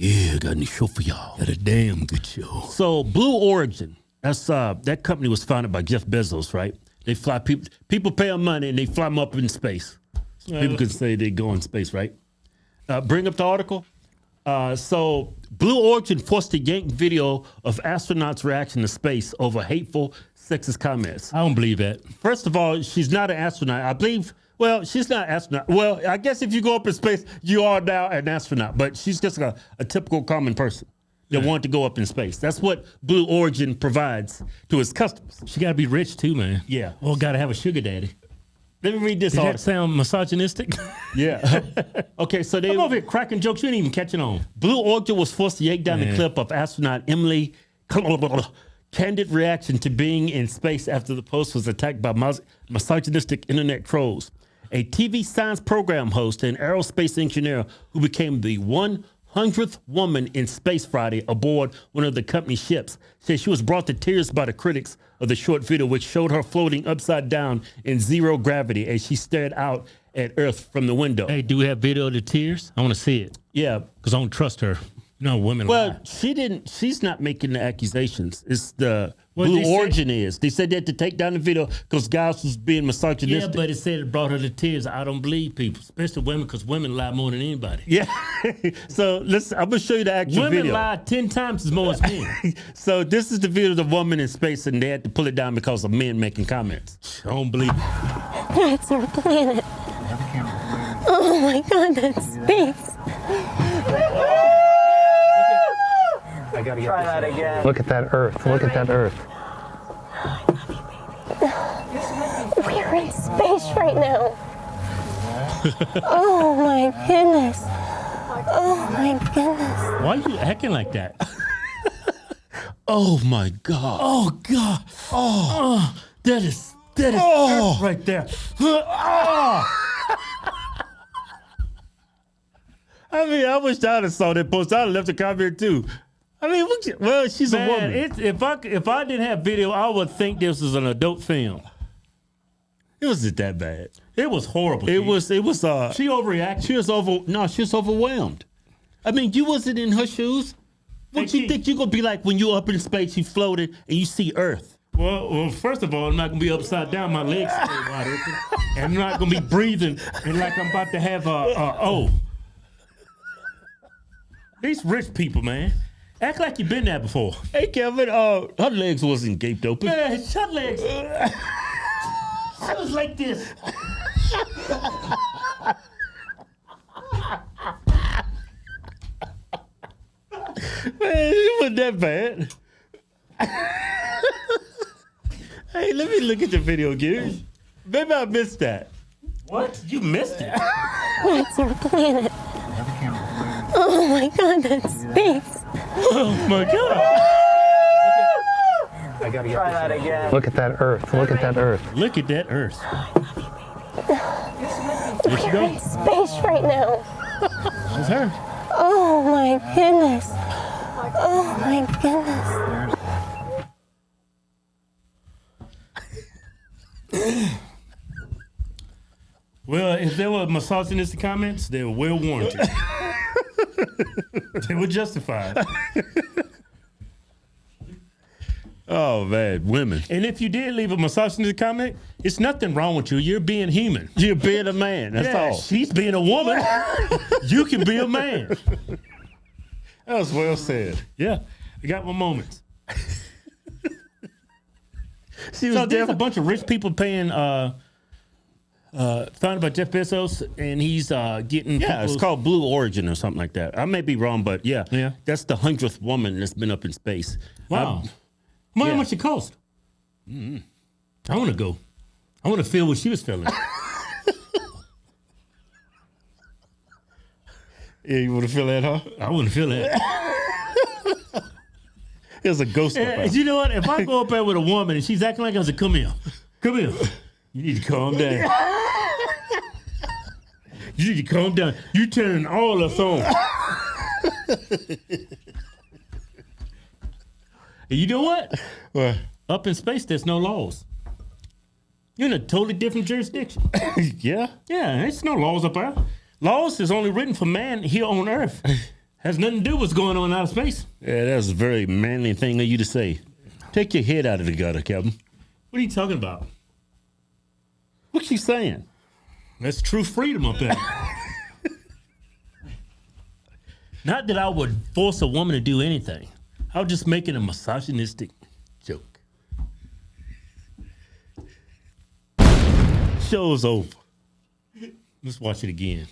Yeah, I got a new show for y'all. Got a damn good show. So Blue Origin, that's that company was founded by Jeff Bezos, right? They fly people pay them money and they fly them up in space. People can say they go in space, right? Bring up the article. So Blue Origin forced to yank video of astronauts' reaction to space over hateful, sexist comments. I don't believe that. First of all, she's not an astronaut. I believe, well, she's not an astronaut. Well, I guess if you go up in space, you are now an astronaut. But she's just a typical common person that wanted to go up in space. That's what Blue Origin provides to its customers. She got to be rich too, man. Yeah. Or got to have a sugar daddy. Let me read this Does article. that sound misogynistic? Yeah. Okay, so they... I'm over here cracking jokes. You ain't even catching on. Blue Origin was forced to yank down the clip of astronaut Emily candid reaction to being in space after the post was attacked by misogynistic internet trolls. A TV science program host and aerospace engineer who became the 100th woman in space Friday aboard one of the company's ships said she was brought to tears by the critics of the short video, which showed her floating upside down in zero gravity as she stared out at Earth from the window. Hey, do we have video of the tears? I want to see it. Yeah. Because I don't trust her. You know, women Well, lie. she's not making the accusations. It's the Blue Origin is. They said they had to take down the video because guys was being misogynistic. Yeah, but it said it brought her to tears. I don't believe people, especially women, because women lie more than anybody. Yeah. So I'm going to show you the actual Women video. lie 10 times as more as men. So this is the video of the woman in space, and they had to pull it down because of men making comments. I don't believe it. That's our planet. Oh my God, that's space. I gotta try that again. Look at that Earth. Look at that Earth. We're in space right now. Oh my goodness. Oh my goodness. Why are you acting like that? Oh my God. Oh God. Oh, that is Earth right there. I mean, I wish I'd have saw that post. I'd have left a comment too. I mean, well, she's a woman. If I didn't have video, I would think this was an adult film. It wasn't that bad. It was horrible. It was. She overreacted. She was overwhelmed. I mean, you wasn't in her shoes. What you think you gonna be like when you up in space, you floated, and you see Earth? Well, first of all, I'm not gonna be upside down. My legs stay wide open, and I'm not gonna be breathing and like I'm about to have These rich people, man, act like you've been there before. Hey, Kevin, her legs wasn't gaped open. Man, shut legs. I was like this. Man, it wasn't that bad. Hey, let me look at the video again. Maybe I missed that. What? You missed it. That's our planet. Oh my God, that's space. Oh my God. I gotta try that again. Look at that Earth. Look at that Earth. Look at that Earth. We're in space right now. That's her. Oh my goodness. Oh my goodness. Well, if there were misogynistic comments, they were well warranted. They were justified. Oh man, women. And if you did leave a misogynistic comment, it's nothing wrong with you. You're being human. You're being a man. That's all. She's being a woman. You can be a man. That was well said. Yeah, I got my moments. So there's a bunch of rich people paying, founded by Jeff Bezos, and he's getting. Yeah, it's called Blue Origin or something like that. I may be wrong, but yeah, that's the 100th woman that's been up in space. Wow. How much it cost? I want to go. I want to feel what she was feeling. Yeah, you want to feel that, huh? I want to feel that. There's a ghost up there. You know what? If I go up there with a woman and she's acting like I said, come here. Come here. You need to calm down. You need to calm down. You turning all us on. And you know what? What? Up in space, there's no laws. You're in a totally different jurisdiction. Yeah? Yeah, there's no laws up there. Laws is only written for man here on Earth. Has nothing to do with what's going on in outer space. Yeah, that's a very manly thing of you to say. Take your head out of the gutter, Kevin. What are you talking about? What you saying? That's true freedom up there. Not that I would force a woman to do anything. I was just making a misogynistic joke. Show's over. Let's watch it again.